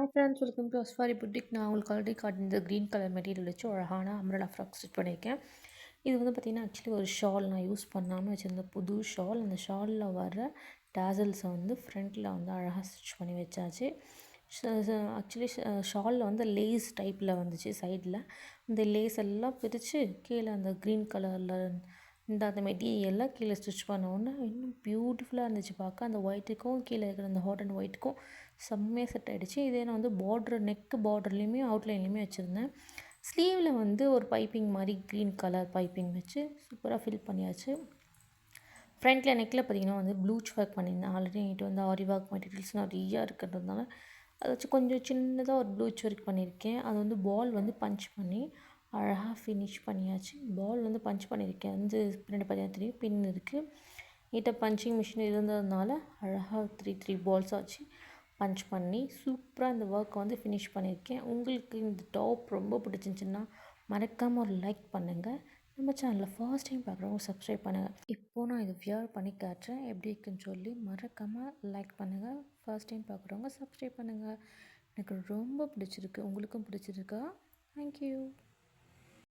Hi friends, welcome to Aswari boutique. நான் உங்களுக்கு already காட்டின க்ரீன் கலர் மெட்டீரியல் வச்சு அழகான அம்ரலா ஃப்ராக் ஸ்டிச் பண்ணியிருக்கேன். இது வந்து பார்த்திங்கன்னா ஆக்சுவலி ஒரு ஷால் நான் யூஸ் பண்ணாமல் வச்சுருந்த புது ஷால். அந்த ஷாலில் வர டேசல்ஸை வந்து ஃப்ரண்ட்டில் வந்து அழகாக ஸ்டிச் பண்ணி வச்சாச்சு. ஆக்சுவலி ஷாலில் வந்து லேஸ் டைப்பில் வந்துச்சு சைடில். இந்த லேஸ் எல்லாம் பிரித்து கீழே அந்த க்ரீன் கலரில் அந்த மெட்டீரியலில் கீழே ஸ்டிச் பண்ண உடனே இன்னும் பியூட்டிஃபுல்லாக இருந்துச்சு பார்க்க. அந்த ஒயிட்டுக்கும் கீழே இருக்கிற அந்த ஹாட் அண்ட் ஒயிட்டுக்கும் செம்மையாக செட் ஆகிடுச்சு. இதே நான் வந்து நெக்கு பார்டர்லேயுமே அவுட்லைன்லேயுமே வச்சுருந்தேன். ஸ்லீவில் வந்து ஒரு பைப்பிங் மாதிரி க்ரீன் கலர் பைப்பிங் வச்சு சூப்பராக ஃபில் பண்ணியாச்சு. ஃப்ரண்ட்டில் நெக்கில் பார்த்திங்கன்னா வந்து ப்ளூச் ஒர்க் பண்ணியிருந்தேன். ஆல்ரெடி என்கிட்ட வந்து ஆரி ஒர்க் மெட்டீரியல்ஸ் நிறையா இருக்கிறதுனால அதை வச்சு கொஞ்சம் சின்னதாக ஒரு ப்ளூச் ஒர்க் பண்ணியிருக்கேன். அது வந்து பால் வந்து பஞ்ச் பண்ணி அழகாக ஃபினிஷ் பண்ணியாச்சு. பால் வந்து பஞ்ச் பண்ணியிருக்கேன். வந்து பின்னாடி பார்த்தீங்கன்னா தெரியும் பின் இருக்குது. நீட்டாக பஞ்சிங் மிஷின் இருந்ததுனால அழகாக த்ரீ பால்ஸாக வச்சு பஞ்ச் பண்ணி சூப்பராக இந்த ஒர்க்கை வந்து ஃபினிஷ் பண்ணியிருக்கேன். உங்களுக்கு இந்த டாப் ரொம்ப பிடிச்சிருந்துச்சின்னா மறக்காமல் ஒரு லைக் பண்ணுங்கள். நம்ம சேனலில் ஃபர்ஸ்ட் டைம் பார்க்குறவங்க சப்ஸ்கிரைப் பண்ணுங்கள். இப்போது நான் இதை வியர் பண்ணி காட்டுறேன் எப்படி இருக்குன்னு சொல்லி மறக்காமல் லைக் பண்ணுங்கள். ஃபர்ஸ்ட் டைம் பார்க்குறவங்க சப்ஸ்கிரைப் பண்ணுங்கள். எனக்கு ரொம்ப பிடிச்சிருக்கு. உங்களுக்கும் பிடிச்சிருக்கா? தேங்க்யூ.